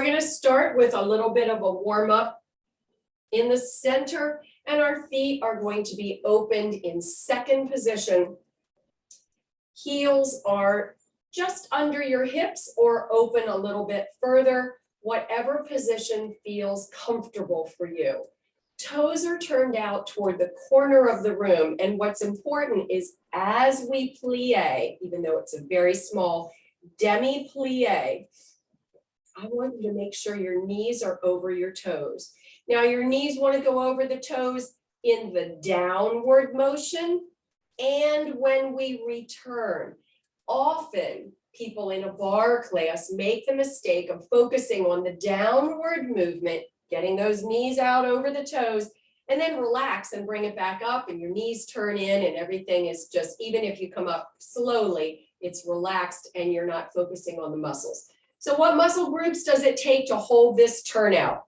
we're going to start with a little bit of a warm up in the center, and our feet are going to be opened in second position. Heels are just under your hips or open a little bit further, whatever position feels comfortable for you. Toes are turned out toward the corner of the room, and what's important is as we plie, even though it's a very small demi-plie, I want you to make sure your knees are over your toes. Now your knees want to go over the toes in the downward motion and when we return. Often people in a barre class make the mistake of focusing on the downward movement, getting those knees out over the toes, and then relax and bring it back up and your knees turn in and everything is just, even if you come up slowly, it's relaxed and you're not focusing on the muscles. So what muscle groups does it take to hold this turnout?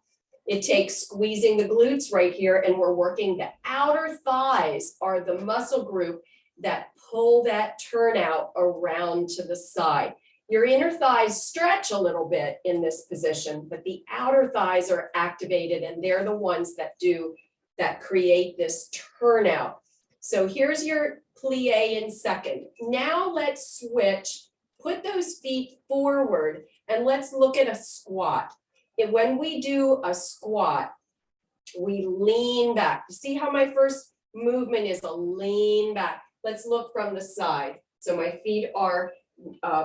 It takes squeezing the glutes right here, and we're working the outer thighs are the muscle group that pull that turnout around to the side. Your inner thighs stretch a little bit in this position, but the outer thighs are activated and they're the ones that create this turnout. So here's your plie in second. Now let's switch, put those feet forward, and let's look at a squat. And when we do a squat, we lean back. You see how my first movement is a lean back? Let's look from the side. So my feet are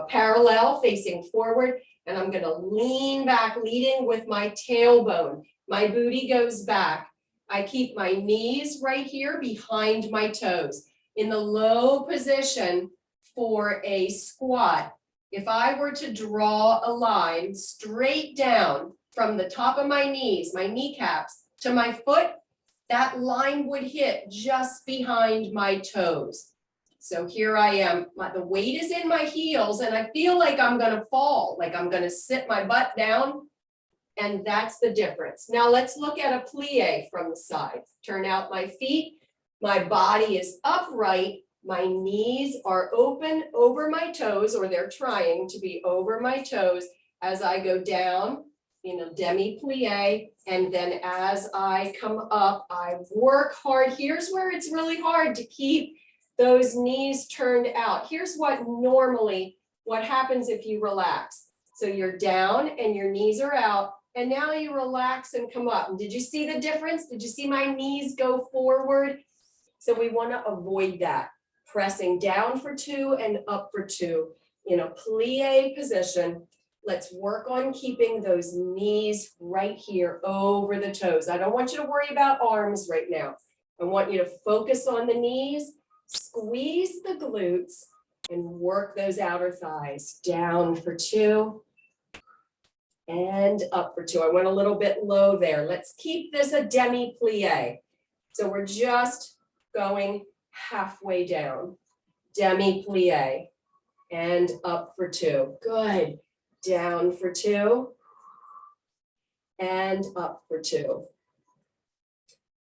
parallel, facing forward, and I'm going to lean back, leading with my tailbone. My booty goes back. I keep my knees right here behind my toes. In the low position for a squat, if I were to draw a line straight down from the top of my knees, my kneecaps, to my foot, that line would hit just behind my toes. So here I am, the weight is in my heels and I feel like I'm gonna fall, like I'm gonna sit my butt down, and that's the difference. Now let's look at a plie from the side. Turn out my feet, my body is upright, my knees are open over my toes, or they're trying to be over my toes as I go down in a demi-plie, and then as I come up, I work hard. Here's where it's really hard to keep those knees turned out. Here's what happens if you relax. So you're down and your knees are out, and now you relax and come up. And did you see the difference? Did you see my knees go forward? So we want to avoid that. Pressing down for 2 and up for 2 in a plie position. Let's work on keeping those knees right here over the toes. I don't want you to worry about arms right now. I want you to focus on the knees, squeeze the glutes, and work those outer thighs. Down for 2 and up for 2. I went a little bit low there. Let's keep this a demi-plie. So we're just going halfway down. Demi-plie and up for 2. Good. Down for 2 and up for 2.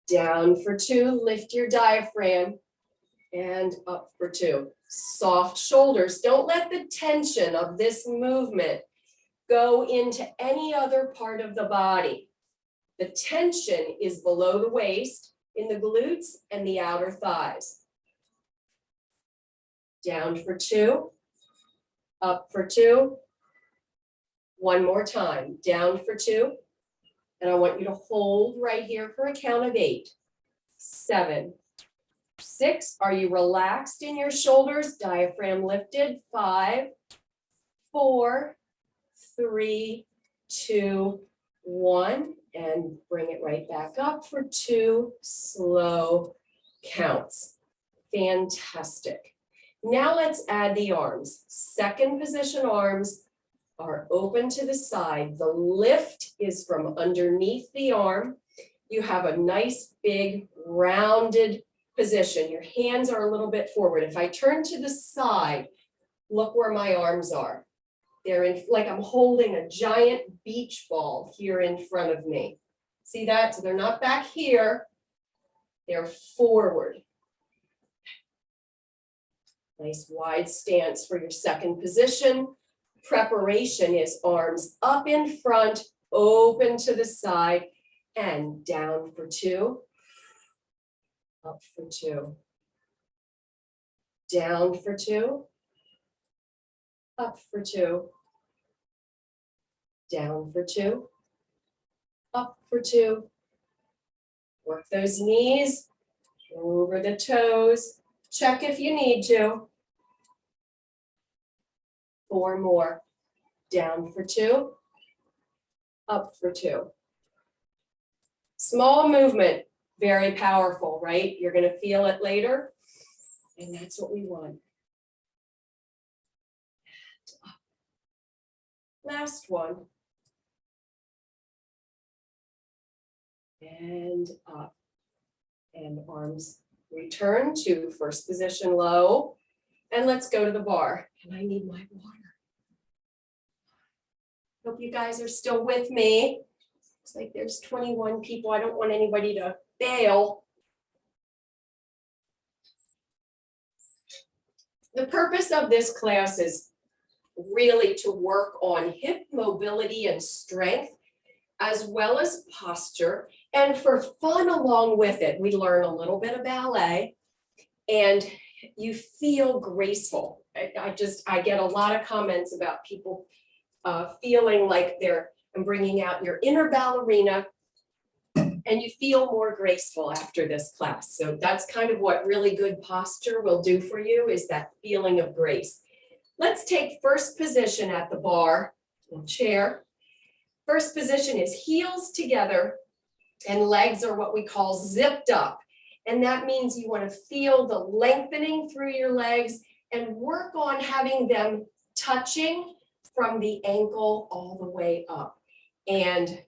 Down for 2, lift your diaphragm and up for 2. Soft shoulders. Don't let the tension of this movement go into any other part of the body. The tension is below the waist, in the glutes and the outer thighs. Down for 2, up for 2. One more time, down for 2. And I want you to hold right here for a count of 8, 7, 6. Are you relaxed in your shoulders? Diaphragm lifted. 5, 4, 3, 2, 1. And bring it right back up for 2 slow counts. Fantastic. Now let's add the arms. Second position arms are open to the side. The lift is from underneath the arm. You have a nice big rounded position. Your hands are a little bit forward. If I turn to the side, look where my arms are. They're in, like I'm holding a giant beach ball here in front of me. See that? So they're not back here, they're forward. Nice wide stance for your second position. Preparation is arms up in front, open to the side and down for 2, up for 2, down for 2, up for 2, down for 2, up for 2. Work those knees, over the toes. Check if you need to. 4 more. Down for 2, up for 2. Small movement, very powerful, right? You're going to feel it later, and that's what we want. Last one. And up. And arms return to first position low. And let's go to the bar. And I need my water. Hope you guys are still with me. Looks like there's 21 people. I don't want anybody to bail. The purpose of this class is really to work on hip mobility and strength, as well as posture. And for fun along with it, we learn a little bit of ballet and you feel graceful. I get a lot of comments about people feeling like I'm bringing out your inner ballerina, and you feel more graceful after this class. So that's kind of what really good posture will do for you, is that feeling of grace. Let's take first position at the bar or chair. First position is heels together and legs are what we call zipped up. And that means you want to feel the lengthening through your legs and work on having them touching from the ankle all the way up. And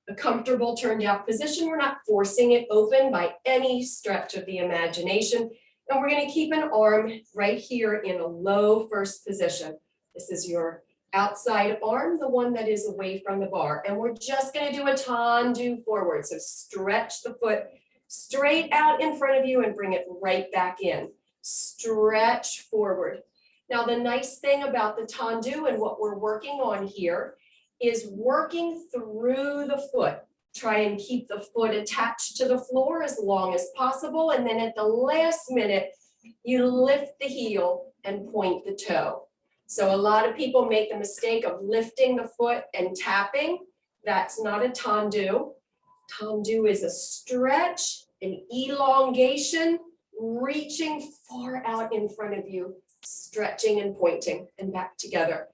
a comfortable turned out position. We're not forcing it open by any stretch of the imagination. And we're going to keep an arm right here in a low first position. This is your outside arm, the one that is away from the bar. And we're just going to do a tendu forward. So stretch the foot straight out in front of you and bring it right back in. Stretch forward. Now, the nice thing about the tendu and what we're working on here is working through the foot. Try and keep the foot attached to the floor as long as possible. And then at the last minute, you lift the heel and point the toe. So a lot of people make the mistake of lifting the foot and tapping. That's not a tendu. Tendu is a stretch, an elongation, reaching far out in front of you, stretching and pointing, and back together.